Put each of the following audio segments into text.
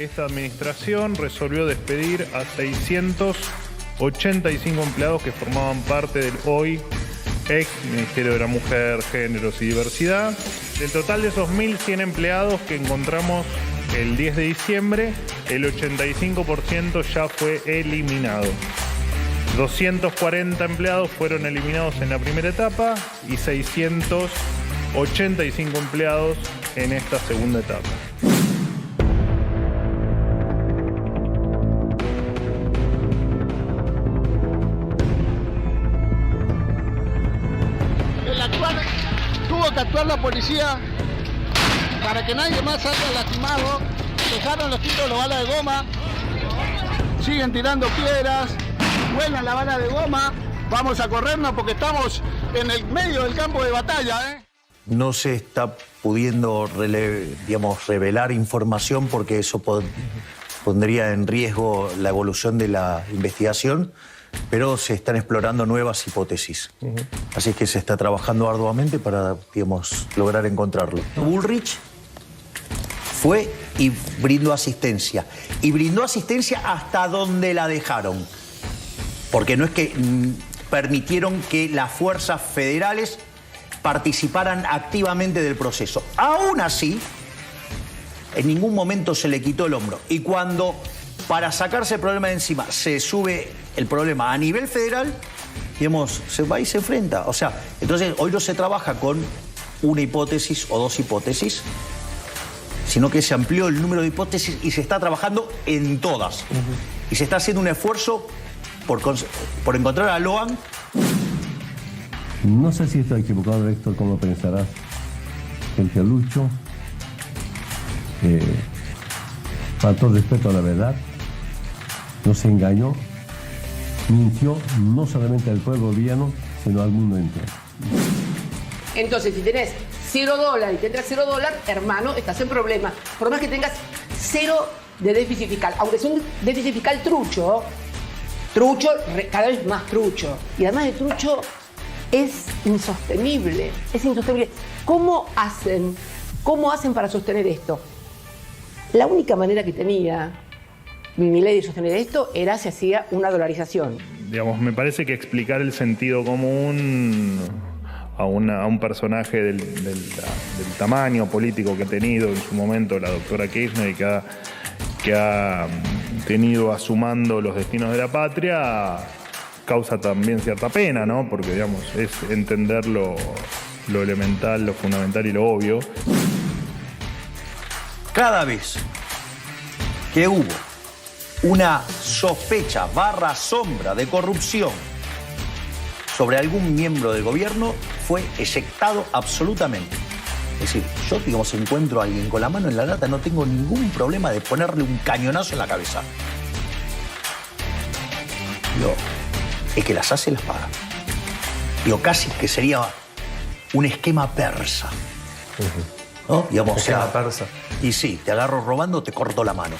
esta administración resolvió despedir a 685 empleados que formaban parte del hoy ex Ministerio de la Mujer, Géneros y Diversidad. Del total de esos 1.100 empleados que encontramos el 10 de diciembre, el 85% ya fue eliminado. 240 empleados fueron eliminados en la primera etapa y 685 empleados en esta segunda etapa. Tuvo que actuar la policía para que nadie más salga lastimado. Dejaron los tiros, las balas de goma, siguen tirando piedras, vuelan la bala de goma. Vamos a corrernos porque estamos en el medio del campo de batalla, ¿eh? No se está pudiendo revelar información porque eso pondría en riesgo la evolución de la investigación, pero se están explorando nuevas hipótesis. Así que se está trabajando arduamente para, lograr encontrarlo. Bullrich fue y brindó asistencia. Y brindó asistencia hasta donde la dejaron. Porque no es que permitieron que las fuerzas federales participaran activamente del proceso. Aún así, en ningún momento se le quitó el hombro. Y cuando, para sacarse el problema de encima, se sube el problema a nivel federal, se va y se enfrenta. O sea, entonces hoy no se trabaja con una hipótesis o dos hipótesis, sino que se amplió el número de hipótesis y se está trabajando en todas. Y se está haciendo un esfuerzo por encontrar a Loan. No sé si estoy equivocado, Héctor, ¿cómo pensarás? El Lucho faltó respeto a la verdad, nos engañó, mintió no solamente al pueblo boliviano, sino al mundo entero. Entonces, si tenés $0 y tendrás $0, hermano, estás en problemas. Por más que tengas 0 de déficit fiscal, aunque sea un déficit fiscal trucho, cada vez más trucho. Y además de trucho, es insostenible, es insostenible. ¿Cómo hacen para sostener esto? La única manera que tenía Milei de sostener esto era si hacía una dolarización. Me parece que explicar el sentido común a un personaje del tamaño político que ha tenido en su momento la doctora Kirchner y que ha tenido asumando los destinos de la patria, causa también cierta pena, ¿no? Porque, es entender lo elemental, lo fundamental y lo obvio. Cada vez que hubo una sospecha / sombra de corrupción sobre algún miembro del gobierno, fue eyectado absolutamente. Es decir, yo, encuentro a alguien con la mano en la lata, no tengo ningún problema de ponerle un cañonazo en la cabeza. El que las hace, las paga. Casi que sería un esquema persa. ¿No? Esquema persa. Y sí, te agarro robando, te corto la mano.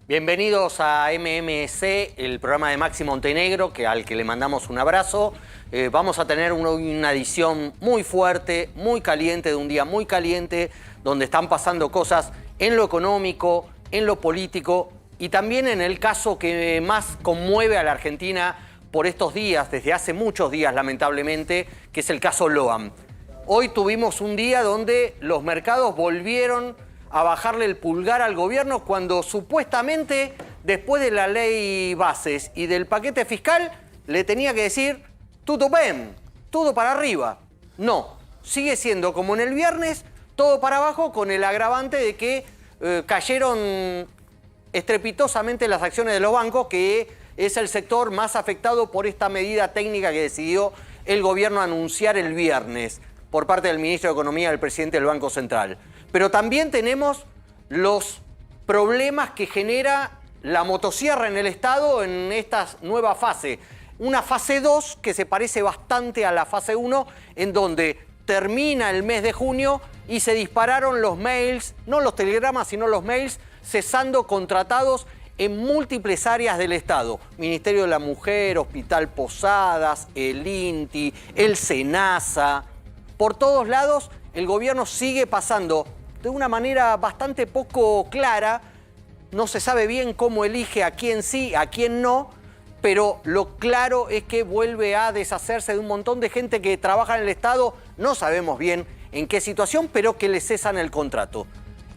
Bienvenidos a MMC, el programa de Maxi Montenegro, al que le mandamos un abrazo. Vamos a tener una edición muy fuerte, muy caliente, de un día muy caliente, donde están pasando cosas en lo económico, en lo político y también en el caso que más conmueve a la Argentina por estos días, desde hace muchos días lamentablemente, que es el caso Loan. Hoy tuvimos un día donde los mercados volvieron a bajarle el pulgar al gobierno cuando supuestamente después de la ley bases y del paquete fiscal le tenía que decir tutto bien, todo para arriba. No, sigue siendo como en el viernes, todo para abajo, con el agravante de que cayeron estrepitosamente las acciones de los bancos, que es el sector más afectado por esta medida técnica que decidió el gobierno anunciar el viernes por parte del ministro de Economía y del presidente del Banco Central. Pero también tenemos los problemas que genera la motosierra en el Estado en esta nueva fase. Una fase 2 que se parece bastante a la fase 1, en donde termina el mes de junio y se dispararon los mails, no los telegramas, sino los mails, cesando contratados en múltiples áreas del Estado. Ministerio de la Mujer, Hospital Posadas, el INTI, el SENASA. Por todos lados el gobierno sigue pasando de una manera bastante poco clara. No se sabe bien cómo elige a quién sí, a quién no, pero lo claro es que vuelve a deshacerse de un montón de gente que trabaja en el Estado, no sabemos bien en qué situación, pero que le cesan el contrato.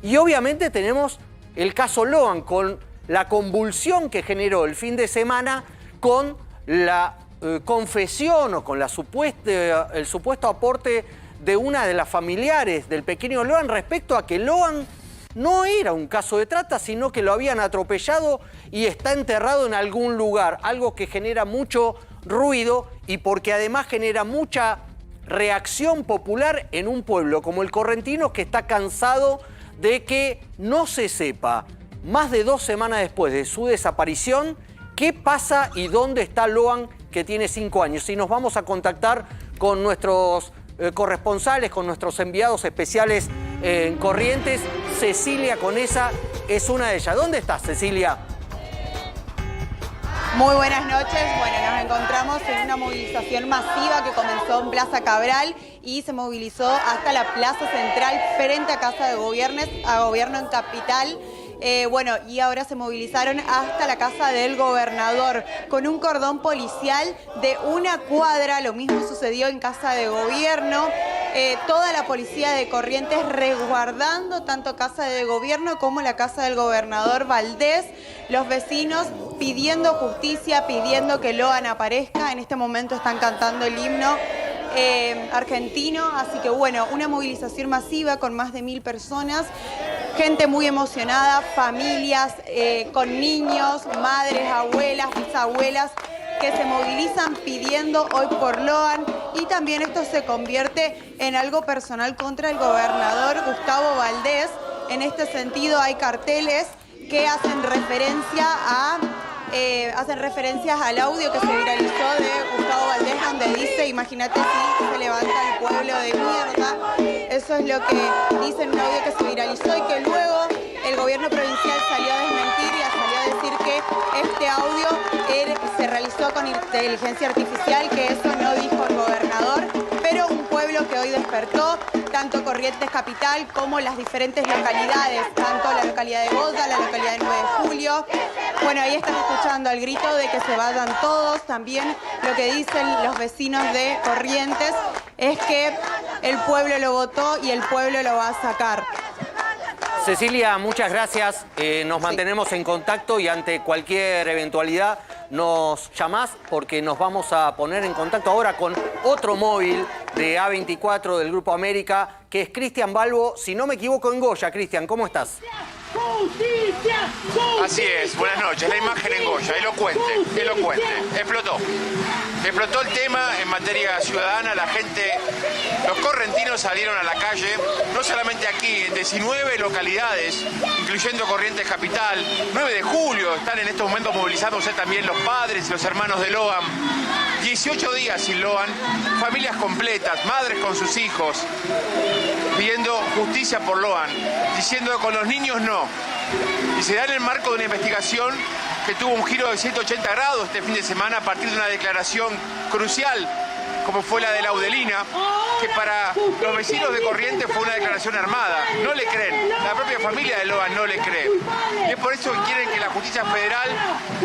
Y obviamente tenemos el caso Loan, con la convulsión que generó el fin de semana con la confesión o con el supuesto aporte de una de las familiares del pequeño Loan respecto a que Loan no era un caso de trata, sino que lo habían atropellado y está enterrado en algún lugar, algo que genera mucho ruido y porque además genera mucha reacción popular en un pueblo como el correntino, que está cansado de que no se sepa, más de 2 semanas después de su desaparición, qué pasa y dónde está Loan, que tiene 5 años. Y nos vamos a contactar con nuestros corresponsales, con nuestros enviados especiales en Corrientes. Cecilia Conesa es una de ellas. ¿Dónde estás, Cecilia? Muy buenas noches. Bueno, nos encontramos en una movilización masiva que comenzó en Plaza Cabral y se movilizó hasta la Plaza Central frente a Casa de Gobierno en Capital. Y ahora se movilizaron hasta la casa del gobernador con un cordón policial de 1 cuadra. Lo mismo sucedió en Casa de Gobierno. Toda la policía de Corrientes resguardando tanto Casa de Gobierno como la casa del gobernador Valdés. Los vecinos pidiendo justicia, pidiendo que Loan aparezca. En este momento están cantando el himno argentino. Así que bueno, una movilización masiva con más de 1000 personas. Gente muy emocionada, familias con niños, madres, abuelas, bisabuelas, que se movilizan pidiendo hoy por Loan, y también esto se convierte en algo personal contra el gobernador Gustavo Valdés. En este sentido hay carteles que hacen referencias al audio que se viralizó de Gustavo Valdés, donde dice: imagínate si se levanta el pueblo de mierda. Eso es lo que dice en un audio que se viralizó y que luego el gobierno provincial salió a desmentir y salió a decir que este audio se realizó con inteligencia artificial, que eso no dijo el gobernador. Pero un pueblo que hoy despertó, tanto Corrientes Capital como las diferentes localidades, tanto la localidad de Goya, la localidad de 9 de Julio. Bueno, ahí están escuchando el grito de que se vayan todos. También lo que dicen los vecinos de Corrientes es que el pueblo lo votó y el pueblo lo va a sacar. Cecilia, muchas gracias. Nos mantenemos en contacto y ante cualquier eventualidad nos llamás, porque nos vamos a poner en contacto ahora con otro móvil de A24 del Grupo América, que es Cristian Balbo, si no me equivoco, en Goya. Cristian, ¿cómo estás? ¡Justicia! ¡Justicia! Así es, buenas noches. La imagen en Goya, elocuente. Explotó el tema en materia ciudadana. La gente, los correntinos salieron a la calle, no solamente aquí, en 19 localidades, incluyendo Corrientes Capital. 9 de Julio están en estos momentos movilizándose también los padres y los hermanos de Loan. 18 días sin Loan, familias completas, madres con sus hijos, pidiendo justicia por Loan, diciendo que con los niños no. Y se da en el marco de una investigación que tuvo un giro de 180 grados este fin de semana a partir de una declaración crucial, como fue la de Laudelina, que para los vecinos de Corrientes fue una declaración armada. No le creen, la propia familia de Loan no le cree. Y es por eso que quieren que la justicia federal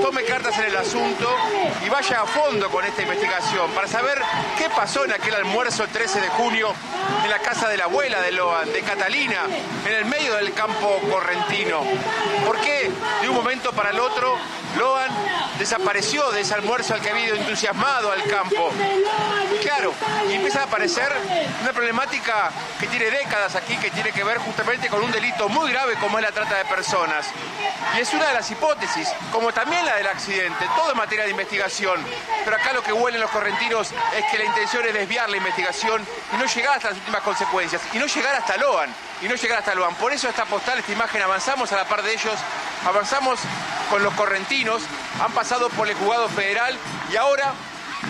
tome cartas en el asunto y vaya a fondo con esta investigación, para saber qué pasó en aquel almuerzo el 13 de junio en la casa de la abuela de Loan, de Catalina, en el medio del campo correntino. ¿Por qué de un momento para el otro Loan desapareció de ese almuerzo al que había ido entusiasmado al campo? Claro, y empieza a aparecer una problemática que tiene décadas aquí, que tiene que ver justamente con un delito muy grave como es la trata de personas. Y es una de las hipótesis, como también la del accidente, todo en materia de investigación. Pero acá lo que huelen los correntinos es que la intención es desviar la investigación y no llegar hasta las últimas consecuencias, y no llegar hasta Loan, Por eso esta postal, esta imagen, avanzamos a la par de ellos, avanzamos con los correntinos, han pasado por el juzgado federal y ahora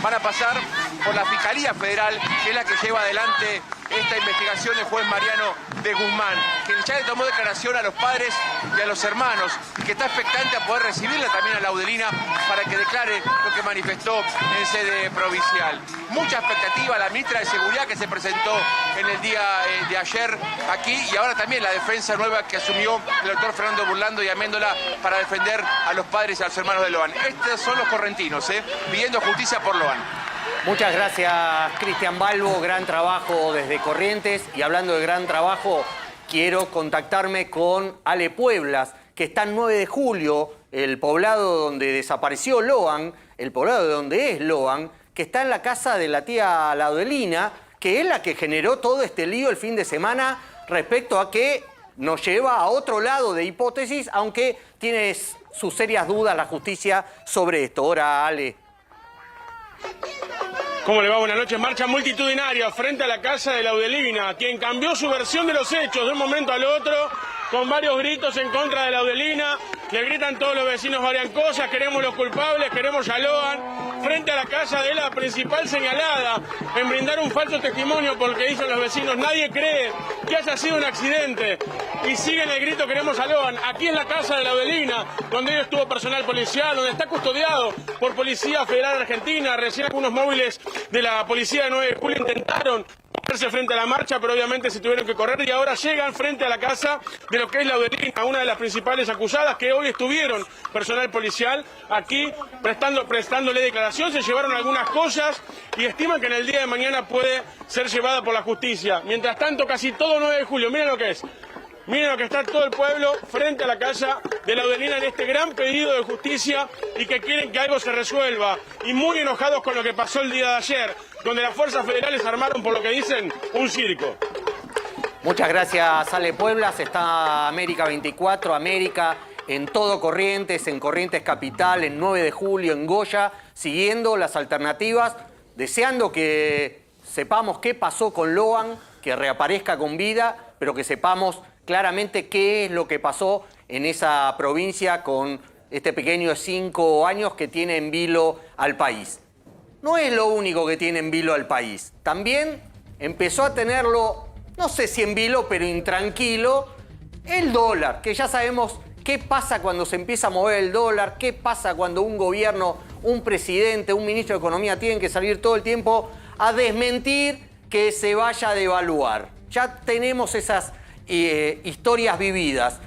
van a pasar por la Fiscalía Federal, que es la que lleva adelante esta investigación el juez Mariano de Guzmán, quien ya le tomó declaración a los padres y a los hermanos, y que está expectante a poder recibirla también a Laudelina para que declare lo que manifestó en sede provincial. Mucha expectativa, la ministra de Seguridad que se presentó en el día de ayer aquí, y ahora también la defensa nueva que asumió el doctor Fernando Burlando y Améndola para defender a los padres y a los hermanos de Loan. Estos son los correntinos, pidiendo justicia por Loan. Muchas gracias, Cristian Balbo. Gran trabajo desde Corrientes. Y hablando de gran trabajo, quiero contactarme con Ale Pueblas, que está en 9 de julio, el poblado donde desapareció Loan, el poblado de donde es Loan, que está en la casa de la tía Laudelina, que es la que generó todo este lío el fin de semana respecto a que nos lleva a otro lado de hipótesis, aunque tienes sus serias dudas la justicia sobre esto. Ahora, Ale. ¿Cómo le va? Buenas noches. Marcha multitudinaria frente a la casa de Laudelina, quien cambió su versión de los hechos de un momento al otro, con varios gritos en contra de Laudelina. Le gritan todos los vecinos varias cosas: queremos los culpables, queremos a Loan. Frente a la casa de la principal señalada en brindar un falso testimonio por lo que dicen los vecinos. Nadie cree que haya sido un accidente. Y siguen el grito: queremos a Loan. Aquí en la casa de Laudelina, donde hoy estuvo personal policial, donde está custodiado por Policía Federal Argentina. Recién algunos móviles de la policía de 9 de julio intentaron ponerse frente a la marcha, pero obviamente se tuvieron que correr, y ahora llegan frente a la casa de lo que es Laudelina, una de las principales acusadas, que hoy estuvieron personal policial aquí prestándole declaración. Se llevaron algunas cosas y estiman que en el día de mañana puede ser llevada por la justicia. Mientras tanto, casi todo 9 de julio, miren lo que es. Miren lo que está todo el pueblo frente a la casa de Laudelina en este gran pedido de justicia, y que quieren que algo se resuelva. Y muy enojados con lo que pasó el día de ayer, donde las fuerzas federales armaron, por lo que dicen, un circo. Muchas gracias, Ale Pueblas. Está América 24, América en todo Corrientes, en Corrientes Capital, en 9 de julio, en Goya, siguiendo las alternativas, deseando que sepamos qué pasó con Loan, que reaparezca con vida, pero que sepamos claramente qué es lo que pasó en esa provincia con este pequeño de 5 años que tiene en vilo al país. No es lo único que tiene en vilo al país. También empezó a tenerlo, no sé si en vilo, pero intranquilo, el dólar, que ya sabemos qué pasa cuando se empieza a mover el dólar, qué pasa cuando un gobierno, un presidente, un ministro de Economía tienen que salir todo el tiempo a desmentir que se vaya a devaluar. Ya tenemos esas historias vividas.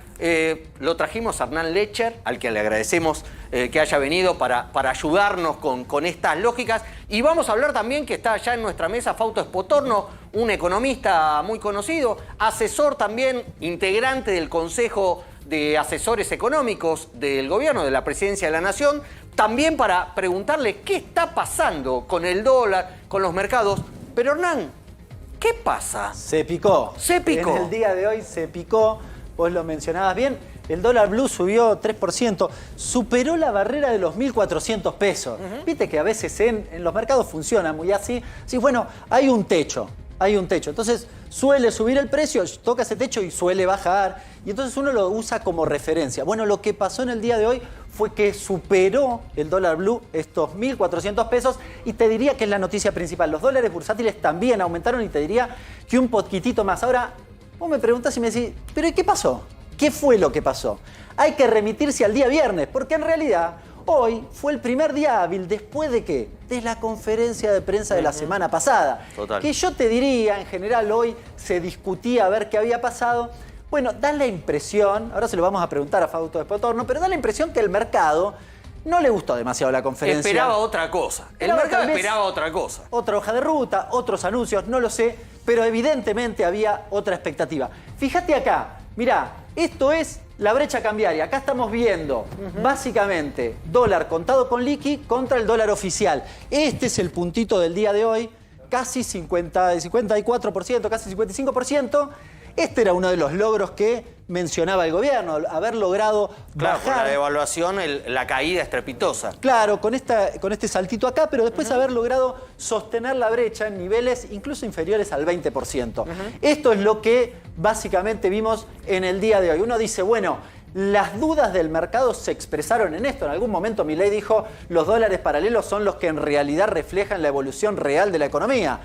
Lo trajimos a Hernán Lecher, al que le agradecemos que haya venido para ayudarnos con estas lógicas. Y vamos a hablar también, que está ya en nuestra mesa, Fausto Espotorno, un economista muy conocido, asesor también, integrante del Consejo de Asesores Económicos del Gobierno, de la Presidencia de la Nación, también para preguntarle qué está pasando con el dólar, con los mercados. Pero Hernán, ¿qué pasa? Se picó. Se picó. En el día de hoy se picó, vos lo mencionabas bien, el dólar blue subió 3%, superó la barrera de los 1.400 pesos. Viste que a veces en los mercados funciona muy así. Sí, bueno, hay un techo. Entonces suele subir el precio, toca ese techo y suele bajar. Y entonces uno lo usa como referencia. Bueno, lo que pasó en el día de hoy fue que superó el dólar blue estos 1.400 pesos, y te diría que es la noticia principal. Los dólares bursátiles también aumentaron, y te diría que un poquitito más. Ahora, vos me preguntás y me decís, ¿pero qué pasó? ¿Qué fue lo que pasó? Hay que remitirse al día viernes, porque en realidad hoy fue el primer día hábil después de ¿qué? De la conferencia de prensa de la semana pasada. Total. Que yo te diría, en general hoy se discutía a ver qué había pasado. Bueno, da la impresión, ahora se lo vamos a preguntar a Fausto Espotorno, pero da la impresión que el mercado no le gustó demasiado la conferencia. Esperaba otra cosa. El mercado esperaba otra cosa. Otra hoja de ruta, otros anuncios, no lo sé, pero evidentemente había otra expectativa. Fíjate acá, mirá, esto es la brecha cambiaria. Acá estamos viendo básicamente dólar contado con liqui contra el dólar oficial. Este es el puntito del día de hoy, casi 54%, casi 55%. Este era uno de los logros que mencionaba el gobierno, haber logrado Claro, bajar. con la devaluación, la caída estrepitosa. Claro, con este saltito acá, pero después haber logrado sostener la brecha en niveles incluso inferiores al 20%. Esto es lo que básicamente vimos en el día de hoy. Uno dice, bueno, las dudas del mercado se expresaron en esto. En algún momento Milei dijo, los dólares paralelos son los que en realidad reflejan la evolución real de la economía.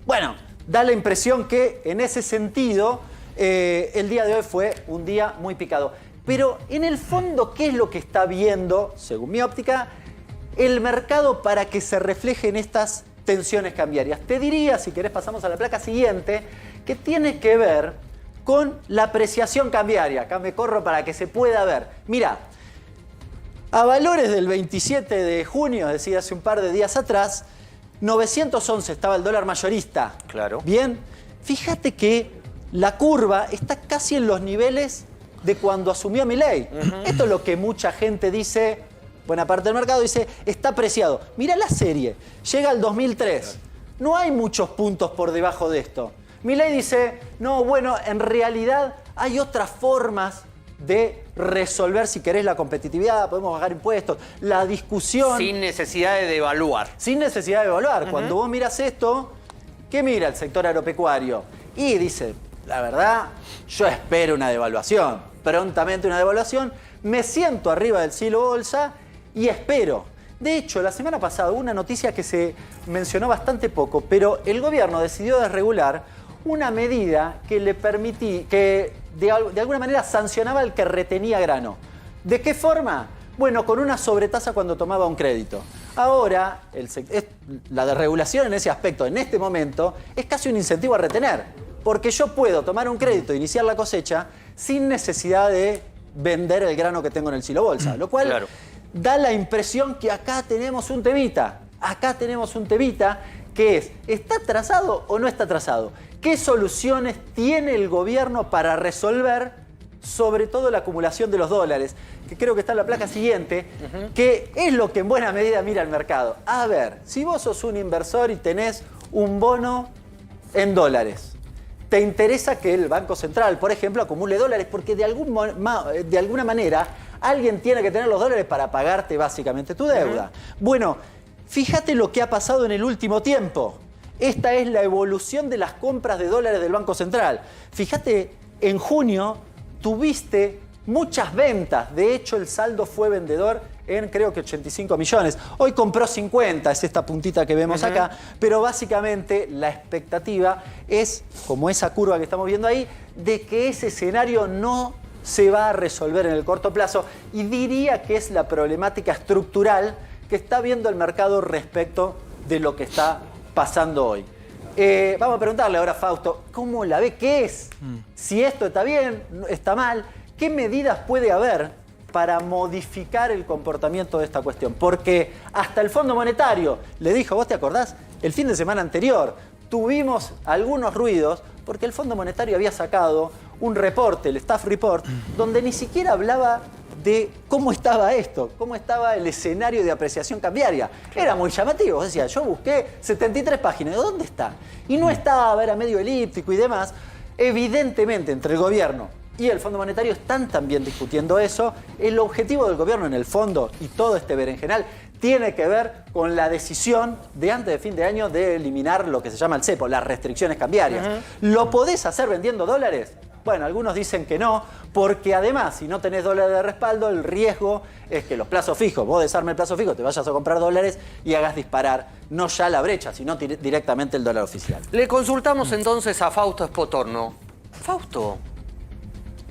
Bueno, da la impresión que en ese sentido el día de hoy fue un día muy picado. Pero en el fondo, ¿qué es lo que está viendo, según mi óptica, el mercado para que se reflejen estas tensiones cambiarias? Te diría, si querés pasamos a la placa siguiente, que tiene que ver con la apreciación cambiaria. Acá me corro para que se pueda ver. Mirá, a valores del 27 de junio, es decir, hace un par de días atrás, 911 estaba el dólar mayorista. Claro. Bien, fíjate que la curva está casi en los niveles de cuando asumió Milei. Esto es lo que mucha gente dice, buena parte del mercado dice, está apreciado. Mirá la serie, llega al 2003. No hay muchos puntos por debajo de esto. Milei dice, no, bueno, en realidad hay otras formas de resolver, si querés, la competitividad, podemos bajar impuestos, la discusión. Sin necesidad de devaluar. Sin necesidad de devaluar. Cuando vos miras esto, ¿qué mira el sector agropecuario? Y dice, la verdad, yo espero una devaluación, prontamente una devaluación, me siento arriba del silo bolsa y espero. De hecho, la semana pasada hubo una noticia que se mencionó bastante poco, pero el gobierno decidió desregular una medida que le permitía, que de alguna manera sancionaba al que retenía grano. ¿De qué forma? Bueno, con una sobretasa cuando tomaba un crédito. Ahora, la desregulación en ese aspecto, en este momento, es casi un incentivo a retener. Porque yo puedo tomar un crédito e iniciar la cosecha sin necesidad de vender el grano que tengo en el silo bolsa. Lo cual da la impresión que acá tenemos un temita. Acá tenemos un temita que es, ¿está atrasado o no está atrasado? ¿Qué soluciones tiene el gobierno para resolver, sobre todo la acumulación de los dólares? Que creo que está en la placa siguiente, que es lo que en buena medida mira el mercado. A ver, si vos sos un inversor y tenés un bono en dólares, te interesa que el Banco Central, por ejemplo, acumule dólares porque de alguna manera alguien tiene que tener los dólares para pagarte básicamente tu deuda. Bueno, fíjate lo que ha pasado en el último tiempo. Esta es la evolución de las compras de dólares del Banco Central. Fíjate, en junio tuviste muchas ventas. De hecho, el saldo fue vendedor en creo que 85 millones. Hoy compró 50, es esta puntita que vemos acá. Pero básicamente la expectativa es, como esa curva que estamos viendo ahí, de que ese escenario no se va a resolver en el corto plazo. Y diría que es la problemática estructural que está viendo el mercado respecto de lo que está pasando hoy. Vamos a preguntarle ahora a Fausto, ¿cómo la ve? ¿Qué es? Si esto está bien, está mal, ¿qué medidas puede haber para modificar el comportamiento de esta cuestión? Porque hasta el Fondo Monetario le dijo, ¿vos te acordás? El fin de semana anterior tuvimos algunos ruidos porque el Fondo Monetario había sacado un reporte, el Staff Report, donde ni siquiera hablaba de cómo estaba esto, cómo estaba el escenario de apreciación cambiaria. Era muy llamativo, o sea, yo busqué 73 páginas, ¿dónde está? Y no estaba, era medio elíptico y demás. Evidentemente, entre el gobierno y el Fondo Monetario están también discutiendo eso. El objetivo del gobierno, en el fondo, y todo este berenjenal, tiene que ver con la decisión de antes de fin de año de eliminar lo que se llama el cepo, las restricciones cambiarias. ¿Lo podés hacer vendiendo dólares? Bueno, algunos dicen que no, porque además, si no tenés dólares de respaldo, el riesgo es que los plazos fijos, vos desarmes el plazo fijo, te vayas a comprar dólares y hagas disparar no ya la brecha, sino directamente el dólar oficial. Le consultamos entonces a Fausto Espotorno. Fausto,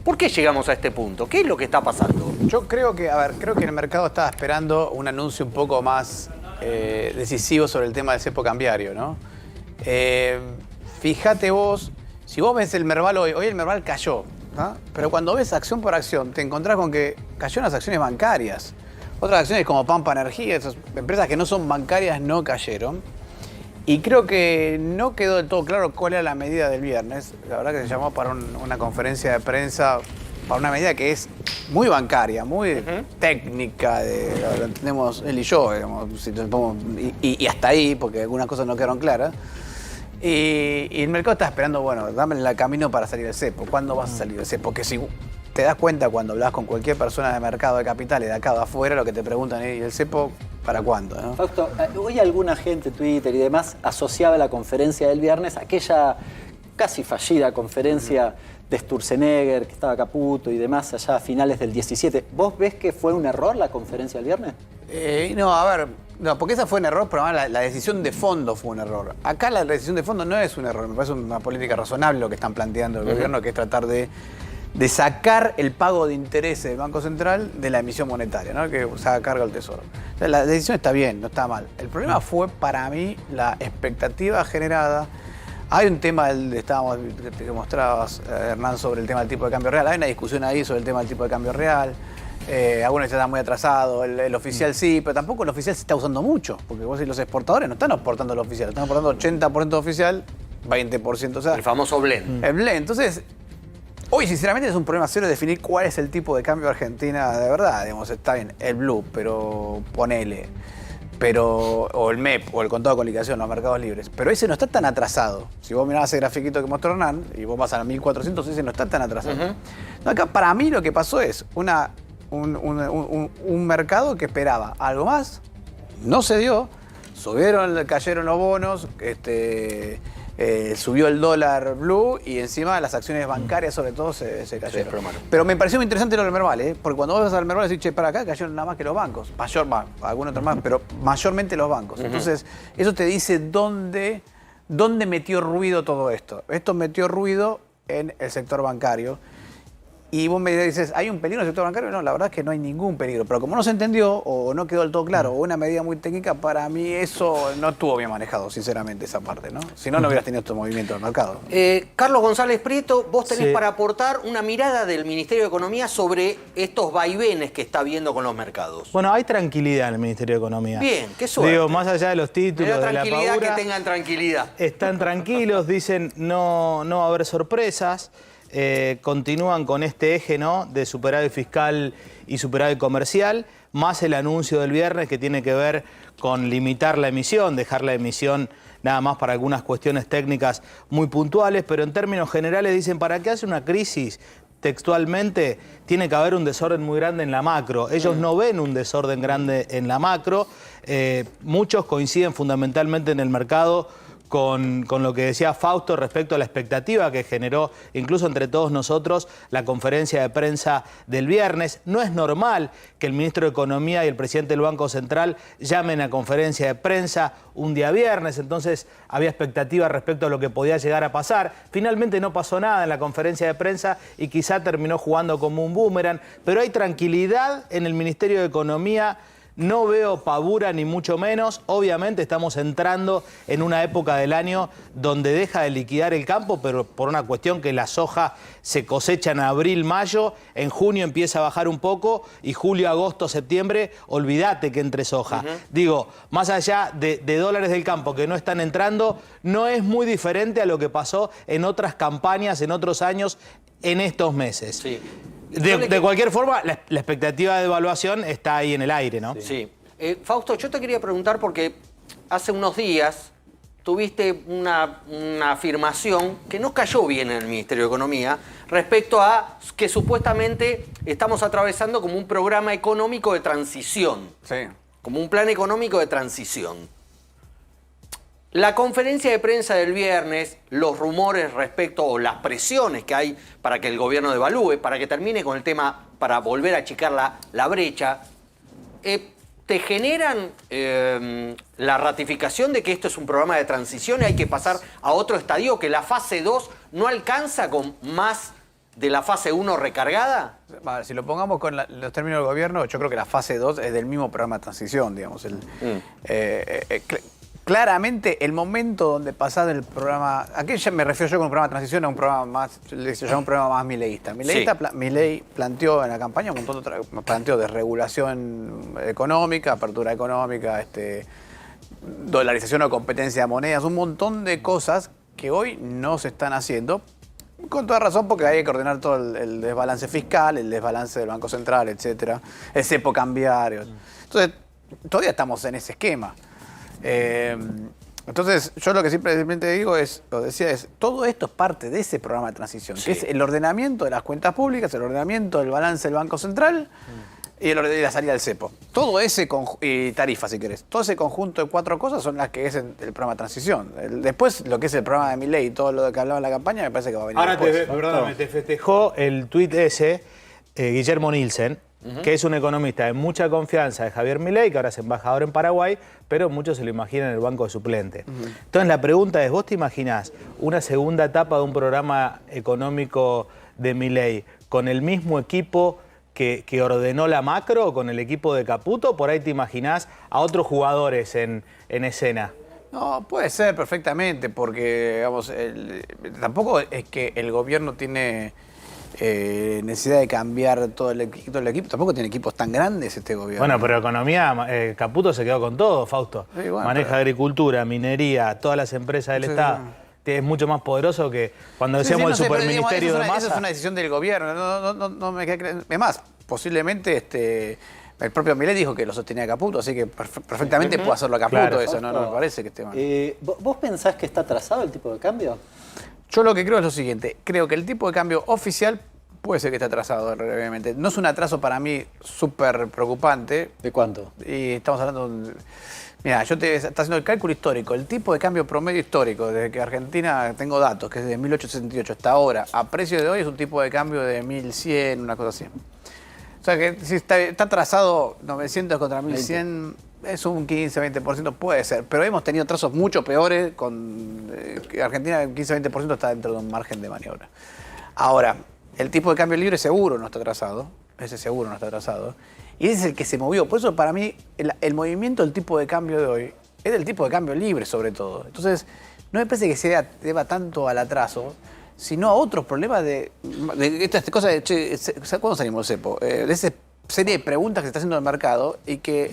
¿por qué llegamos a este punto? ¿Qué es lo que está pasando? Yo creo que, creo que el mercado estaba esperando un anuncio un poco más decisivo sobre el tema del cepo cambiario, ¿no? Fíjate vos, si vos ves el Merval hoy el Merval cayó, ¿no? Pero cuando ves acción por acción, te encontrás con que cayó en las acciones bancarias. Otras acciones como Pampa Energía, esas empresas que no son bancarias no cayeron. Y creo que no quedó del todo claro cuál era la medida del viernes. La verdad que se llamó para una conferencia de prensa, para una medida que es muy bancaria, muy técnica, lo entendemos él y yo, digamos, y hasta ahí, porque algunas cosas no quedaron claras. Y el mercado está esperando, bueno, dame el camino para salir del cepo. ¿Cuándo vas a salir del cepo? Porque si te das cuenta cuando hablas con cualquier persona de mercado de capitales de acá de afuera, lo que te preguntan es, ¿y el cepo para cuándo? ¿No? Fausto, hoy alguna gente, Twitter y demás, asociaba la conferencia del viernes a aquella casi fallida conferencia de Sturzenegger, que estaba Caputo y demás allá a finales del 17. ¿Vos ves que fue un error la conferencia del viernes? No, a ver, no, porque esa fue un error, pero además la decisión de fondo fue un error. Acá la decisión de fondo no es un error, me parece una política razonable lo que están planteando el gobierno, que es tratar de sacar el pago de intereses del Banco Central de la emisión monetaria, ¿no? Que se haga cargo del Tesoro. O sea, la decisión está bien, no está mal. El problema fue, para mí, la expectativa generada. Hay un tema, que mostrabas, Hernán, sobre el tema del tipo de cambio real. Hay una discusión ahí sobre el tema del tipo de cambio real. Algunos ya están muy atrasados, el oficial sí, pero tampoco el oficial se está usando mucho, porque vos y los exportadores no están exportando el oficial, están exportando 80% oficial, 20%, o sea... El famoso blend. El blend. Entonces, hoy sinceramente es un problema serio definir cuál es el tipo de cambio de Argentina de verdad. Digamos, está bien, el blue, pero ponele, o el MEP, o el contado con liquidación, los mercados libres, pero ese no está tan atrasado. Si vos mirás ese grafiquito que mostró Hernán, y vos vas a 1400, ese no está tan atrasado. No, acá para mí lo que pasó es un mercado que esperaba algo más, no se dio, cayeron los bonos, subió el dólar blue y encima las acciones bancarias sobre todo se cayeron. Pero me pareció muy interesante lo del Merval, porque cuando vos vas al Merval decís, che, para acá cayeron nada más que los bancos, algunos otros más, pero mayormente los bancos. Entonces, eso te dice dónde metió ruido todo esto. Esto metió ruido en el sector bancario. Y vos me dices, ¿hay un peligro en el sector bancario? No, la verdad es que no hay ningún peligro. Pero como no se entendió o no quedó del todo claro, o una medida muy técnica, para mí eso no estuvo bien manejado, sinceramente, esa parte, ¿no? Si no, no hubieras tenido estos movimientos del mercado. Carlos González Prieto, vos tenés para aportar una mirada del Ministerio de Economía sobre estos vaivenes que está viendo con los mercados. Bueno, hay tranquilidad en el Ministerio de Economía. Bien, qué suerte. Digo, más allá de los títulos, de la paura, que tengan tranquilidad. Están tranquilos, dicen no va a haber sorpresas. Continúan con este eje, ¿no?, de superávit fiscal y superávit comercial, más el anuncio del viernes que tiene que ver con limitar la emisión, dejar la emisión nada más para algunas cuestiones técnicas muy puntuales, pero en términos generales dicen, ¿para qué hace una crisis? Textualmente, tiene que haber un desorden muy grande en la macro. Ellos no ven un desorden grande en la macro. Muchos coinciden fundamentalmente en el mercado con lo que decía Fausto respecto a la expectativa que generó incluso entre todos nosotros la conferencia de prensa del viernes. No es normal que el ministro de Economía y el presidente del Banco Central llamen a conferencia de prensa un día viernes, entonces había expectativa respecto a lo que podía llegar a pasar. Finalmente no pasó nada en la conferencia de prensa y quizá terminó jugando como un boomerang, pero hay tranquilidad en el Ministerio de Economía. No veo pavura ni mucho menos. Obviamente estamos entrando en una época del año donde deja de liquidar el campo, pero por una cuestión que la soja se cosecha en abril, mayo, en junio empieza a bajar un poco y julio, agosto, septiembre, olvídate que entre soja. Digo, más allá de dólares del campo que no están entrando, no es muy diferente a lo que pasó en otras campañas, en otros años, en estos meses. Sí. De cualquier forma, la expectativa de evaluación está ahí en el aire, ¿no? Sí. Fausto, yo te quería preguntar porque hace unos días tuviste una afirmación que no cayó bien en el Ministerio de Economía respecto a que supuestamente estamos atravesando como un programa económico de transición. Sí. Como un plan económico de transición. La conferencia de prensa del viernes, los rumores respecto o las presiones que hay para que el gobierno devalúe, para que termine con el tema, para volver a achicar la brecha, ¿te generan la ratificación de que esto es un programa de transición y hay que pasar a otro estadio, que la fase 2 no alcanza con más de la fase 1 recargada? Vale, si lo pongamos con los términos del gobierno, yo creo que la fase 2 es del mismo programa de transición, digamos. Claramente, el momento donde pasás del programa... Aquí ya me refiero yo con un programa de transición a un programa más... Se llama un programa más mileísta. Milei planteó en la campaña un montón de planteó desregulación económica, apertura económica, dolarización o competencia de monedas, un montón de cosas que hoy no se están haciendo. Con toda razón, porque hay que coordinar todo el desbalance fiscal, el desbalance del Banco Central, etcétera, el cepo cambiario. Entonces, todavía estamos en ese esquema. Entonces, yo lo que simplemente digo es, todo esto es parte de ese programa de transición, que es el ordenamiento de las cuentas públicas, el ordenamiento del balance del Banco Central, y la salida del cepo. Todo ese y tarifa, si querés. Todo ese conjunto de 4 cosas son las que es el programa de transición. Después, lo que es el programa de Milei y todo lo que hablaba en la campaña, me parece que va a venir Ahora después. perdóname, te festejó el tuit ese, Guillermo Nielsen, que es un economista de mucha confianza de Javier Milei, que ahora es embajador en Paraguay, pero muchos se lo imaginan en el banco de suplente. Entonces la pregunta es, ¿vos te imaginás una segunda etapa de un programa económico de Milei con el mismo equipo que ordenó la macro, o con el equipo de Caputo? ¿Por ahí te imaginás a otros jugadores en escena? No, puede ser perfectamente, porque digamos, tampoco es que el gobierno tiene necesidad de cambiar todo el equipo. Tampoco tiene equipos tan grandes este gobierno. Bueno, pero economía, Caputo se quedó con todo, Fausto. Sí, bueno, maneja agricultura, minería, todas las empresas del Estado. Es mucho más poderoso que cuando decíamos el superministerio de Massa. Esa es una decisión del gobierno. No me queda creer. Es más, posiblemente el propio Milei dijo que lo sostenía Caputo, así que perfectamente puede hacerlo a Caputo. Claro. Eso no me parece que esté mal. ¿Vos pensás que está atrasado el tipo de cambio? Yo lo que creo es lo siguiente. Creo que el tipo de cambio oficial puede ser que esté atrasado, realmente. No es un atraso para mí súper preocupante. ¿De cuánto? Y estamos hablando... Mira, está haciendo el cálculo histórico. El tipo de cambio promedio histórico, desde que Argentina, tengo datos, que es de 1868 hasta ahora, a precio de hoy es un tipo de cambio de 1100, una cosa así. O sea que si está atrasado 900 contra 1100, es un 15-20%, puede ser. Pero hemos tenido trazos mucho peores, con Argentina el 15-20% está dentro de un margen de maniobra. Ahora, el tipo de cambio libre seguro no está atrasado, ese seguro no está atrasado. Y ese es el que se movió. Por eso para mí el movimiento del tipo de cambio de hoy es del tipo de cambio libre sobre todo. Entonces no me parece que se deba tanto al atraso, sino a otros problemas de estas cosas de, che, ¿cuándo salimos del cepo? De esa serie de preguntas que se está haciendo el mercado y que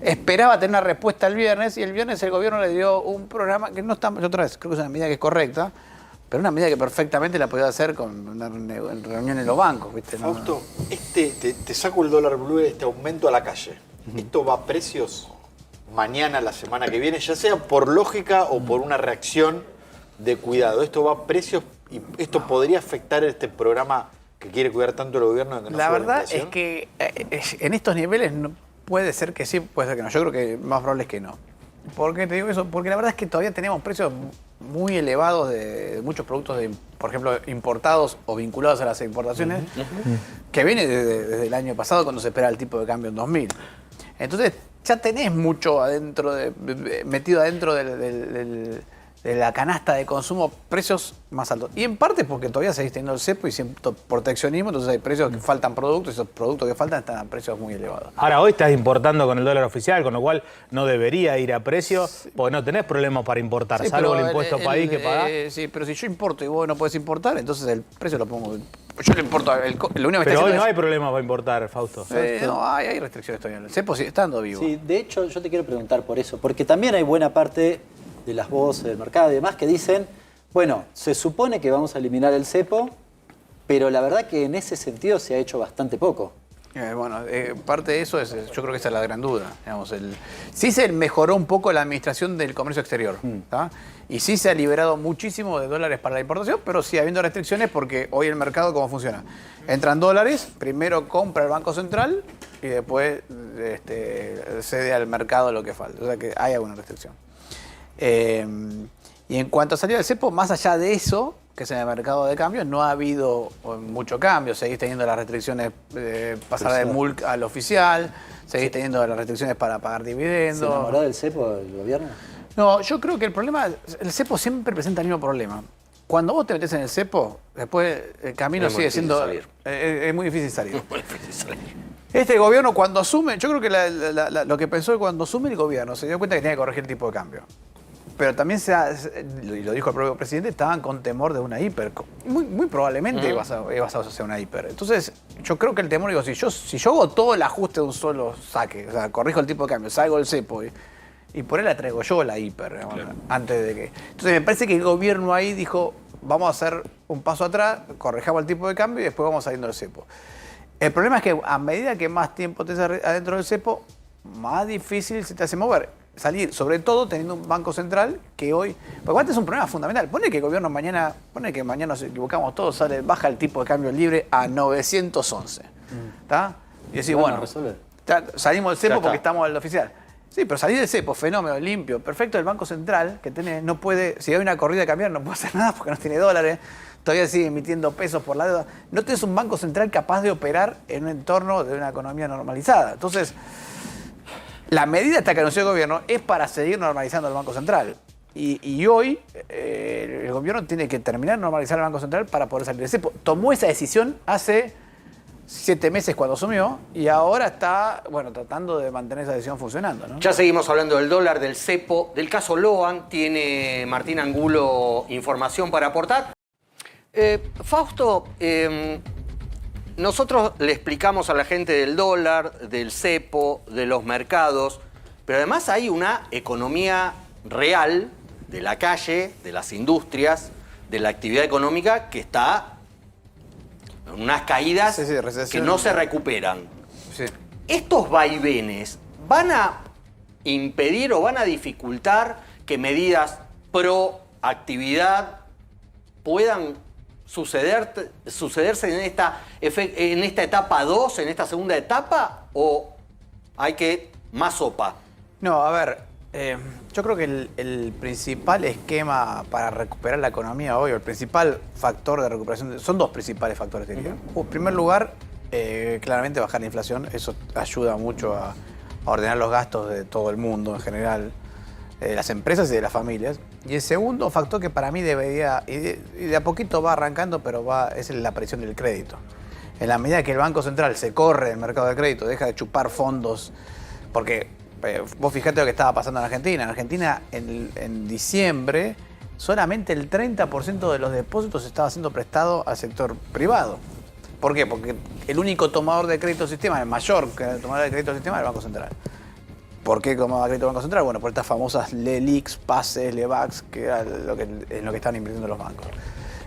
esperaba tener una respuesta el viernes, y el viernes el gobierno le dio un programa que no está, otra vez, creo que es una medida que es correcta, pero una medida que perfectamente la podía hacer con una reunión en los bancos, ¿viste? Fausto, te saco el dólar blue de este aumento a la calle. ¿Esto va a precios mañana, la semana que viene, ya sea por lógica o por una reacción de cuidado? ¿Esto va a precios y esto podría afectar este programa que quiere cuidar tanto el gobierno de que no La suba verdad inflación? es que en estos niveles puede ser que sí, puede ser que no. Yo creo que más probable es que no. ¿Por qué te digo eso? Porque la verdad es que todavía tenemos precios muy elevados de muchos productos, por ejemplo, importados o vinculados a las importaciones, que viene desde el año pasado, cuando se esperaba el tipo de cambio en 2000. Entonces, ya tenés mucho metido adentro de la canasta de consumo, precios más altos. Y en parte porque todavía seguís teniendo el cepo y cierto proteccionismo, entonces hay precios que faltan productos, y esos productos que faltan están a precios muy elevados. Ahora, hoy estás importando con el dólar oficial, con lo cual no debería ir a precio, porque no tenés problemas para importar, Sí, salvo pero el impuesto país que pagás. Sí, pero si yo importo y vos no podés importar, entonces el precio lo pongo. Yo le importo. Lo único que Pero está hoy no es, hay problemas para importar, Fausto. no, hay restricciones todavía. El cepo sigue estando vivo. Sí, de hecho yo te quiero preguntar por eso, porque también hay buena parte de las voces del mercado y demás que dicen, bueno, se supone que vamos a eliminar el cepo, pero la verdad que en ese sentido se ha hecho bastante poco. Parte de eso yo creo que esa es la gran duda. Digamos, sí se mejoró un poco la administración del comercio exterior, ¿tá? Y sí se ha liberado muchísimo de dólares para la importación, pero sigue habiendo restricciones porque hoy el mercado, ¿cómo funciona? Entran dólares, primero compra el Banco Central y después cede al mercado lo que falta. O sea que hay alguna restricción. Y en cuanto a salida del cepo, más allá de eso, que es en el mercado de cambios, no ha habido mucho cambio. Seguís teniendo las restricciones de pasar del MULC al oficial, seguís teniendo las restricciones para pagar dividendos. ¿Se enamoró del cepo el gobierno? No, yo creo que el cepo siempre presenta el mismo problema. Cuando vos te metés en el cepo, después el camino sigue siendo... Es muy difícil salir. Este gobierno cuando asume, yo creo que lo que pensó cuando asume el gobierno, se dio cuenta que tenía que corregir el tipo de cambio. Pero también y lo dijo el propio presidente, estaban con temor de una hiper. Muy probablemente basado hacia una hiper. Entonces, yo creo que el temor, digo, si yo hago todo el ajuste de un solo saque, o sea, corrijo el tipo de cambio, salgo el cepo y por él la traigo yo la hiper, claro, antes de que... Entonces, me parece que el gobierno ahí dijo, vamos a hacer un paso atrás, corrijamos el tipo de cambio y después vamos saliendo del cepo. El problema es que a medida que más tiempo estés adentro del cepo, más difícil se te hace salir, sobre todo teniendo un banco central que hoy... Porque antes es un problema fundamental. Pone que el gobierno mañana nos equivocamos todos, baja el tipo de cambio libre a 911. ¿Está? Y decís, bueno, resuelve. salimos del cepo Ya está. porque estamos en el oficial. Sí, pero salir del cepo, fenómeno, limpio, perfecto. El Banco Central, que tenés, no puede, si hay una corrida de cambiar, no puede hacer nada porque no tiene dólares. Todavía sigue emitiendo pesos por la deuda. No tenés un Banco Central capaz de operar en un entorno de una economía normalizada. Entonces, la medida esta que anunció el gobierno es para seguir normalizando el Banco Central. Y hoy el gobierno tiene que terminar de normalizar el Banco Central para poder salir del cepo. Tomó esa decisión hace 7 meses cuando asumió y ahora está, bueno, tratando de mantener esa decisión funcionando, ¿no? Ya seguimos hablando del dólar, del cepo, del caso Loan. Tiene Martín Angulo información para aportar. Fausto, nosotros le explicamos a la gente del dólar, del cepo, de los mercados, pero además hay una economía real de la calle, de las industrias, de la actividad económica que está en unas caídas que no se recuperan. Sí. ¿Estos vaivenes van a impedir o van a dificultar que medidas pro actividad puedan sucederse en esta etapa 2, en esta segunda etapa, o hay que más sopa? No, a ver, yo creo que el principal esquema para recuperar la economía hoy, o el principal factor de recuperación, son dos principales factores, diría. En primer lugar, claramente bajar la inflación, eso ayuda mucho a ordenar los gastos de todo el mundo en general, de las empresas y de las familias. Y el segundo factor que para mí debería, y de a poquito va arrancando, pero es la aparición del crédito. En la medida que el Banco Central se corre del mercado de crédito, deja de chupar fondos, porque vos fijate lo que estaba pasando en Argentina. En Argentina, en diciembre, solamente el 30% de los depósitos estaba siendo prestado al sector privado. ¿Por qué? Porque el único tomador de crédito del sistema, el mayor tomador de crédito del sistema, es el Banco Central. ¿Por qué tomaba crédito el Banco Central? Bueno, por estas famosas LELIQs, PASES, LEVAX, que era en lo que estaban invirtiendo los bancos.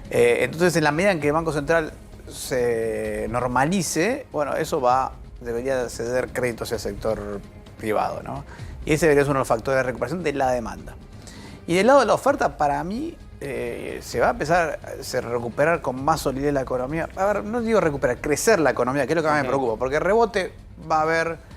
Entonces, en la medida en que el Banco Central se normalice, bueno, eso debería ceder crédito hacia el sector privado, ¿no? Y ese debería ser uno de los factores de recuperación de la demanda. Y del lado de la oferta, para mí, se va a empezar a recuperar con más solidez la economía. A ver, no digo recuperar, crecer la economía, que es lo que más me preocupa, porque rebote va a haber.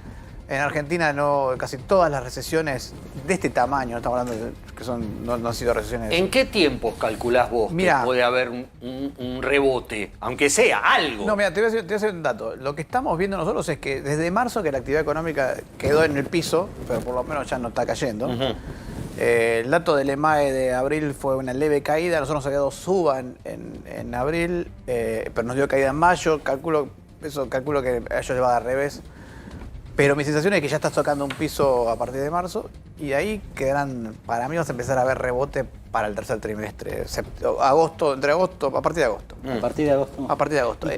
En Argentina casi todas las recesiones de este tamaño, no estamos hablando de que no han sido recesiones. ¿En qué tiempos calculás vos que puede haber un rebote? Aunque sea algo. No, mira, te voy a decir un dato. Lo que estamos viendo nosotros es que desde marzo que la actividad económica quedó en el piso, pero por lo menos ya no está cayendo. El dato del EMAE de abril fue una leve caída. Nosotros nos había dado suba en abril, pero nos dio caída en mayo. Calculo que a ellos les va a dar revés. Pero mi sensación es que ya estás tocando un piso a partir de marzo y ahí quedarán, para mí vas a empezar a ver rebote para el tercer trimestre, a partir de agosto. A partir de agosto. A partir de agosto.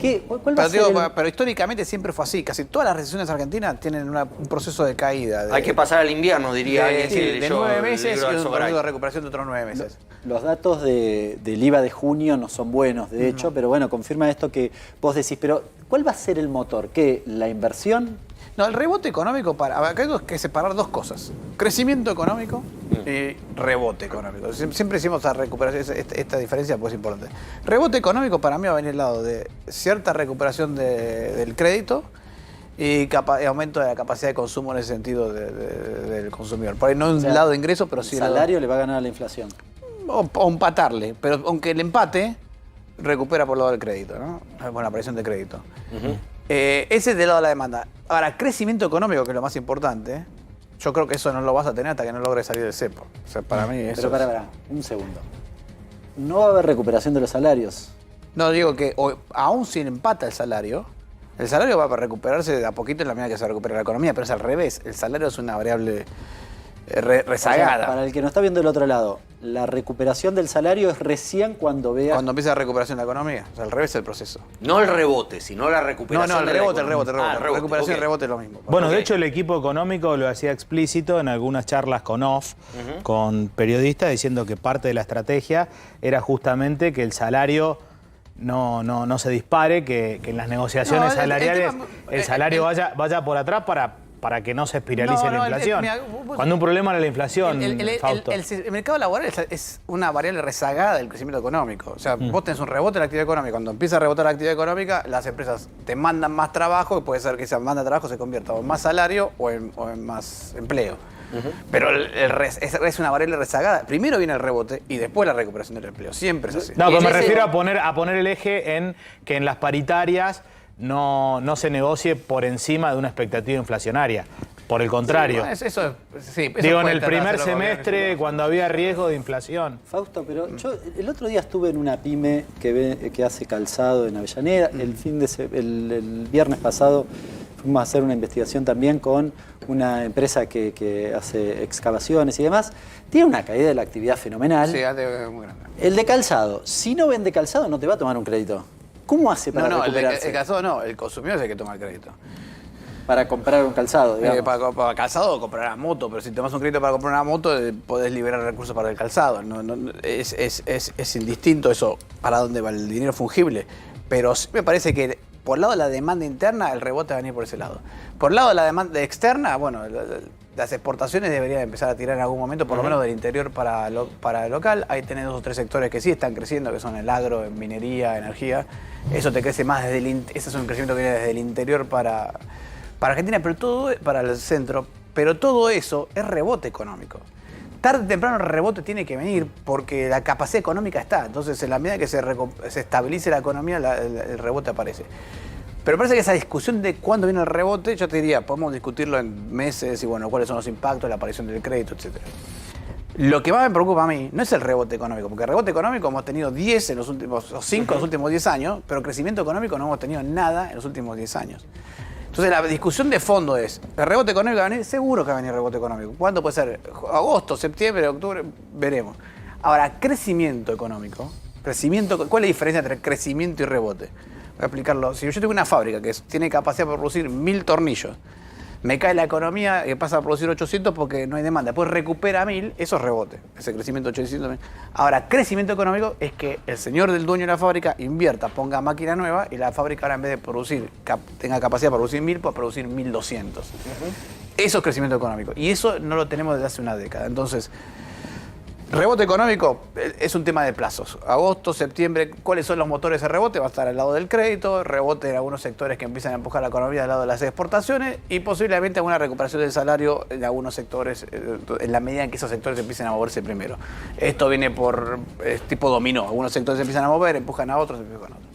¿Cuál va a ser pero históricamente siempre fue así. Casi todas las recesiones argentinas tienen un proceso de caída. Hay que pasar al invierno, diría alguien. De 9 meses y un periodo de recuperación de otros 9 meses. Los datos del IVA de junio no son buenos, de hecho, pero bueno, confirma esto que vos decís. Pero, ¿cuál va a ser el motor? ¿Qué? ¿La inversión? No, el rebote económico, acá hay que separar dos cosas. Crecimiento económico y rebote económico. Siempre hicimos a recuperar esta diferencia, pues es importante. Rebote económico para mí va a venir al lado de cierta recuperación del crédito y aumento de la capacidad de consumo en ese sentido del consumidor. Por ahí no un lado de ingreso, pero sí... ¿El salario le va a ganar a la inflación? O empatarle, pero aunque el empate recupera por el lado del crédito, ¿no? Bueno, la aparición de crédito. Ese es del lado de la demanda. Ahora, crecimiento económico, que es lo más importante, yo creo que eso no lo vas a tener hasta que no logres salir del cepo. O sea, para mí eso. Pero un segundo. No va a haber recuperación de los salarios. No, digo que aún sin empata el salario va a recuperarse de a poquito en la medida que se recupera la economía, pero es al revés. El salario es una variable rezagada. O sea, para el que no está viendo el otro lado, la recuperación del salario es recién cuando empieza la recuperación de la economía. O sea, al revés es el proceso. No el rebote, sino la recuperación. El rebote. Recuperación y rebote es lo mismo. Bueno, de hecho el equipo económico lo hacía explícito en algunas charlas con con periodistas, diciendo que parte de la estrategia era justamente que el salario no se dispare, que en las negociaciones salariales el salario vaya por atrás para para que no se espiralice No, la inflación. Cuando un problema era la inflación, Fausto. El mercado laboral es una variable rezagada del crecimiento económico. O sea, vos tenés un rebote en la actividad económica. Cuando empieza a rebotar la actividad económica, las empresas te mandan más trabajo y puede ser que esa demanda de trabajo se convierta o en más salario o en más empleo. Pero es una variable rezagada. Primero viene el rebote y después la recuperación del empleo. Siempre es así. No, pero me refiero a poner el eje en que en las paritarias no se negocie por encima de una expectativa inflacionaria. Por el contrario. Digo, en el primer semestre, cuando había riesgo de inflación. Fausto, pero yo el otro día estuve en una pyme que hace calzado en Avellaneda. El viernes pasado fuimos a hacer una investigación también con una empresa que hace excavaciones y demás. Tiene una caída de la actividad fenomenal. Sí, muy grande. El de calzado, si no vende calzado, no te va a tomar un crédito. ¿Cómo hace para recuperarse? El calzado no, el consumidor es el que toma el crédito. Para comprar un calzado, digamos. Para calzado comprarás moto, pero si tomas un crédito para comprar una moto, podés liberar recursos para el calzado. Es indistinto eso para dónde va el dinero fungible. Pero sí me parece que por el lado de la demanda interna, el rebote va a venir por ese lado. Por el lado de la demanda externa, bueno, las exportaciones deberían empezar a tirar en algún momento, por lo menos del interior para el local. Ahí tenés 2 o 3 sectores que sí están creciendo, que son el agro, minería, energía. Eso te crece más ese es un crecimiento que viene desde el interior para Argentina, pero todo para el centro. Pero todo eso es rebote económico. Tarde o temprano el rebote tiene que venir porque la capacidad económica está. Entonces, en la medida que se estabilice la economía, el rebote aparece. Pero parece que esa discusión de cuándo viene el rebote, yo te diría, podemos discutirlo en meses y bueno, cuáles son los impactos, la aparición del crédito, etc. Lo que más me preocupa a mí no es el rebote económico, porque el rebote económico hemos tenido 10 en los últimos, o 5 en los últimos 10 años, pero crecimiento económico no hemos tenido nada en los últimos 10 años. Entonces la discusión de fondo es, ¿el rebote económico va a venir? Seguro que va a venir el rebote económico. ¿Cuándo puede ser? Agosto, septiembre, octubre, veremos. Ahora, crecimiento económico. ¿Cuál es la diferencia entre crecimiento y rebote? Voy a explicarlo. Si yo tengo una fábrica que tiene capacidad para producir 1000 tornillos, me cae la economía y pasa a producir 800 porque no hay demanda. Después recupera 1000, eso es rebote, ese crecimiento de 800. Ahora, crecimiento económico es que el señor del dueño de la fábrica invierta, ponga máquina nueva y la fábrica ahora en vez de producir, tenga capacidad para producir 1000, puede producir 1200. Eso es crecimiento económico y eso no lo tenemos desde hace una década. Entonces, rebote económico es un tema de plazos. Agosto, septiembre, ¿cuáles son los motores de rebote? Va a estar al lado del crédito, rebote en algunos sectores que empiezan a empujar la economía al lado de las exportaciones y posiblemente alguna recuperación del salario en algunos sectores, en la medida en que esos sectores empiecen a moverse primero. Esto viene por tipo dominó. Algunos sectores se empiezan a mover, empujan a otros, empujan a otros.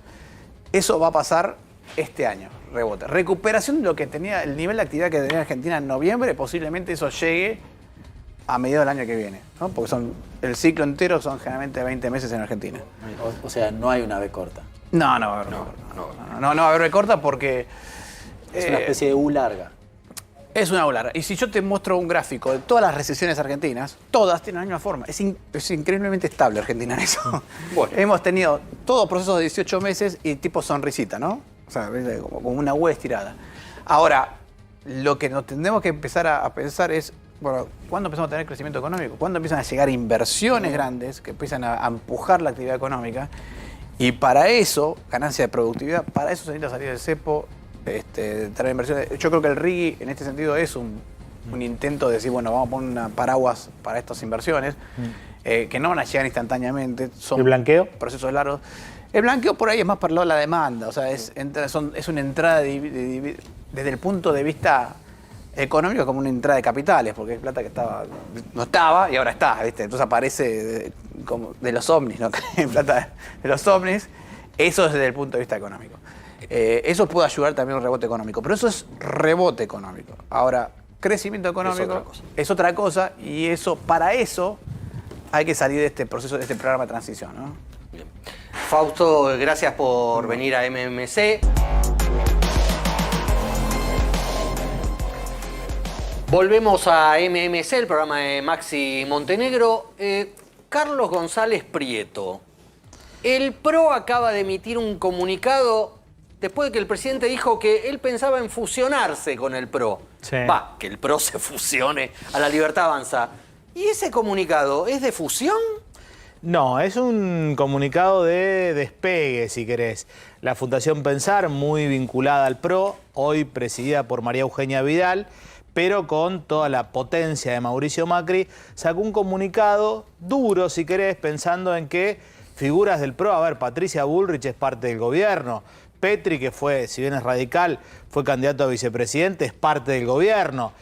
Eso va a pasar este año, rebote. Recuperación de lo que tenía, el nivel de actividad que tenía Argentina en noviembre, posiblemente eso llegue a mediados del año que viene, ¿no? Porque el ciclo entero son generalmente 20 meses en Argentina. O sea, no hay una B corta. No va a haber no va a haber B corta porque es una especie de U larga. Es una U larga. Y si yo te muestro un gráfico de todas las recesiones argentinas, todas tienen la misma forma. Es increíblemente estable Argentina en eso. Bueno. Hemos tenido todos procesos de 18 meses y tipo sonrisita, ¿no? O sea, como una U estirada. Ahora, lo que nos tendremos que empezar a pensar es, bueno, ¿cuándo empezamos a tener crecimiento económico? ¿Cuándo empiezan a llegar inversiones grandes que empiezan a empujar la actividad económica? Y para eso, ganancia de productividad, para eso se necesita salir del cepo, traer inversiones. Yo creo que el RIGI en este sentido es un intento de decir, bueno, vamos a poner una paraguas para estas inversiones, que no van a llegar instantáneamente. Son ¿El blanqueo? Procesos largos. El blanqueo por ahí es más para el lado de la demanda, o sea, es una entrada desde el punto de vista económico como una entrada de capitales, porque es plata que no estaba y ahora está, ¿viste? Entonces aparece como de los ovnis, ¿no? Plata de los ovnis. Eso es desde el punto de vista económico. Eso puede ayudar también a un rebote económico, pero eso es rebote económico. Ahora, crecimiento económico es otra cosa y para eso hay que salir de este proceso, de este programa de transición, ¿no? Bien. Fausto, gracias por venir a MMC. Volvemos a MMC, el programa de Maxi Montenegro. Carlos González Prieto. El PRO acaba de emitir un comunicado después de que el presidente dijo que él pensaba en fusionarse con el PRO. Sí. Que el PRO se fusione a La Libertad Avanza. ¿Y ese comunicado es de fusión? No, es un comunicado de despegue, si querés. La Fundación Pensar, muy vinculada al PRO, hoy presidida por María Eugenia Vidal, pero con toda la potencia de Mauricio Macri, sacó un comunicado duro, si querés, pensando en que figuras del PRO, a ver, Patricia Bullrich es parte del gobierno, Petri, que fue, si bien es radical, fue candidato a vicepresidente, es parte del gobierno.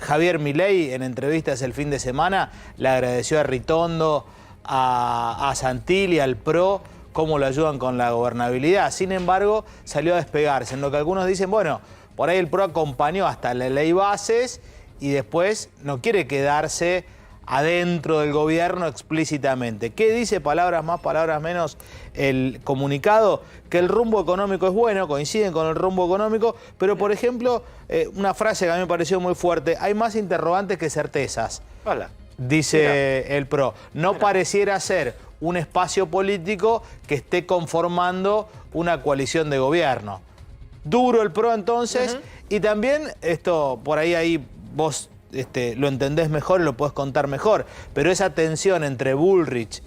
Javier Milei, en entrevistas el fin de semana, le agradeció a Ritondo, a Santilli, al PRO, cómo lo ayudan con la gobernabilidad. Sin embargo, salió a despegarse, en lo que algunos dicen, bueno, por ahí el PRO acompañó hasta la ley bases y después no quiere quedarse adentro del gobierno explícitamente. ¿Qué dice, palabras más, palabras menos, el comunicado? Que el rumbo económico es bueno, coinciden con el rumbo económico, pero por ejemplo, una frase que a mí me pareció muy fuerte, hay más interrogantes que certezas. Hola. Dice el PRO. No pareciera ser un espacio político que esté conformando una coalición de gobierno. Duro el PRO entonces, y también esto, por ahí vos lo entendés mejor y lo podés contar mejor, pero esa tensión entre Bullrich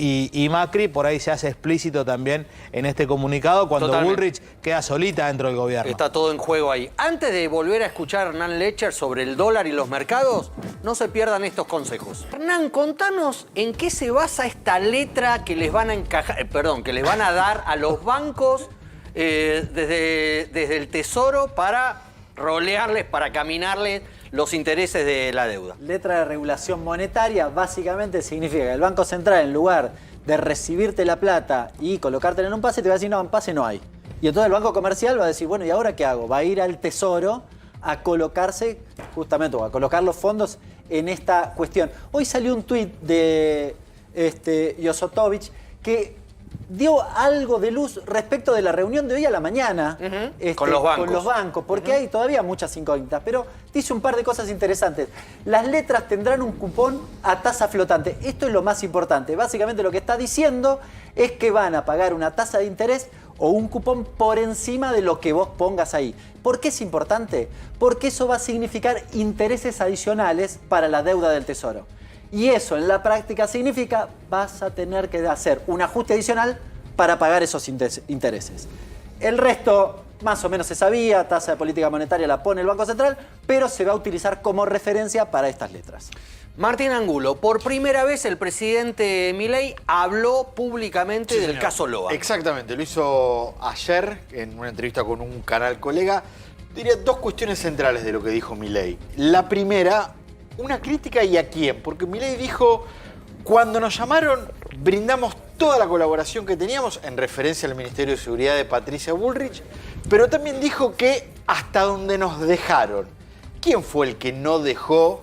y Macri por ahí se hace explícito también en este comunicado cuando Totalmente. Bullrich queda solita dentro del gobierno. Está todo en juego ahí. Antes de volver a escuchar a Hernán Lecher sobre el dólar y los mercados, no se pierdan estos consejos. Hernán, contanos en qué se basa esta letra que les van a que les van a dar a los bancos desde el Tesoro para rolearles, para caminarles los intereses de la deuda. Letra de regulación monetaria básicamente significa que el Banco Central, en lugar de recibirte la plata y colocártela en un pase, te va a decir, no, en pase no hay. Y entonces el Banco Comercial va a decir, bueno, ¿y ahora qué hago? Va a ir al Tesoro a colocarse, justamente, o a colocar los fondos en esta cuestión. Hoy salió un tuit de Yosotovich que dio algo de luz respecto de la reunión de hoy a la mañana con los bancos. Porque hay todavía muchas incógnitas, pero dice un par de cosas interesantes. Las letras tendrán un cupón a tasa flotante. Esto es lo más importante. Básicamente lo que está diciendo es que van a pagar una tasa de interés o un cupón por encima de lo que vos pongas ahí. ¿Por qué es importante? Porque eso va a significar intereses adicionales para la deuda del Tesoro. Y eso en la práctica significa vas a tener que hacer un ajuste adicional para pagar esos intereses. El resto más o menos se sabía, tasa de política monetaria la pone el Banco Central, pero se va a utilizar como referencia para estas letras. Martín Angulo, por primera vez el presidente Milei habló públicamente del caso Logan. Exactamente, lo hizo ayer en una entrevista con un canal colega. Diría dos cuestiones centrales de lo que dijo Milei. La primera, una crítica y a quién, porque Milei dijo, cuando nos llamaron brindamos toda la colaboración que teníamos, en referencia al Ministerio de Seguridad de Patricia Bullrich, pero también dijo que hasta donde nos dejaron. ¿Quién fue el que no dejó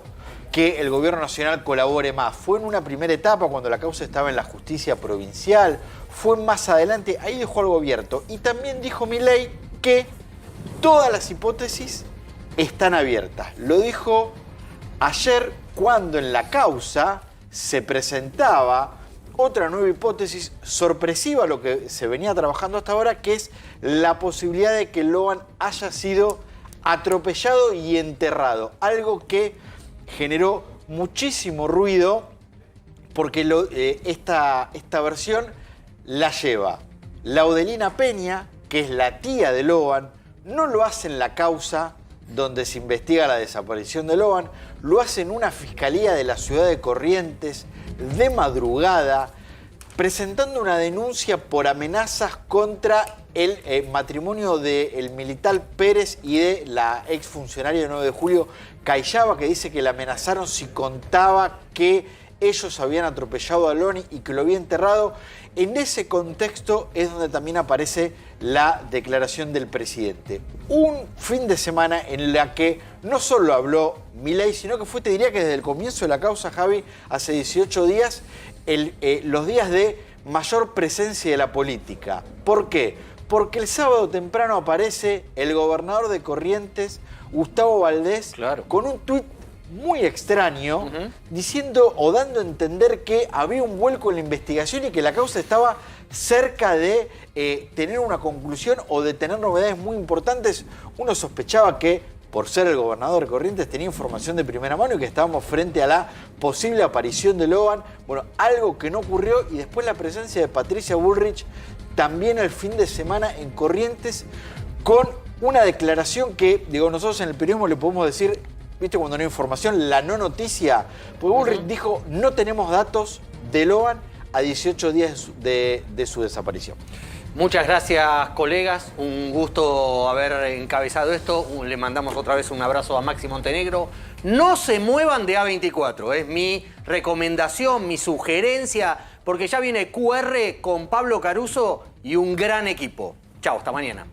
que el gobierno nacional colabore más? ¿Fue en una primera etapa cuando la causa estaba en la justicia provincial? ¿Fue más adelante? Ahí dejó algo abierto. Y también dijo Milei que todas las hipótesis están abiertas. Lo dijo ayer cuando en la causa se presentaba otra nueva hipótesis sorpresiva a lo que se venía trabajando hasta ahora, que es la posibilidad de que Logan haya sido atropellado y enterrado. Algo que generó muchísimo ruido porque esta versión la lleva Laudelina Peña, que es la tía de Logan. No lo hace en la causa donde se investiga la desaparición de Logan, lo hace en una fiscalía de la ciudad de Corrientes de madrugada, presentando una denuncia por amenazas contra el matrimonio del militar Pérez y de la exfuncionaria de 9 de julio, Cayaba, que dice que la amenazaron si contaba que ellos habían atropellado a Loni y que lo había enterrado. En ese contexto es donde también aparece la declaración del presidente. Un fin de semana en la que no solo habló Milei, sino que fue, te diría que desde el comienzo de la causa, Javi, hace 18 días, los días de mayor presencia de la política. ¿Por qué? Porque el sábado temprano aparece el gobernador de Corrientes, Gustavo Valdés, con un tuit muy extraño, diciendo o dando a entender que había un vuelco en la investigación y que la causa estaba cerca de tener una conclusión o de tener novedades muy importantes. Uno sospechaba que por ser el gobernador de Corrientes, tenía información de primera mano y que estábamos frente a la posible aparición de Logan. Bueno, algo que no ocurrió, y después la presencia de Patricia Bullrich también el fin de semana en Corrientes con una declaración que, digo, nosotros en el periodismo le podemos decir, viste, cuando no hay información, la no noticia, pues Bullrich dijo, no tenemos datos de Logan a 18 días de su desaparición. Muchas gracias, colegas. Un gusto haber encabezado esto. Le mandamos otra vez un abrazo a Maxi Montenegro. No se muevan de A24. Es mi recomendación, mi sugerencia, porque ya viene QR con Pablo Caruso y un gran equipo. Chao, hasta mañana.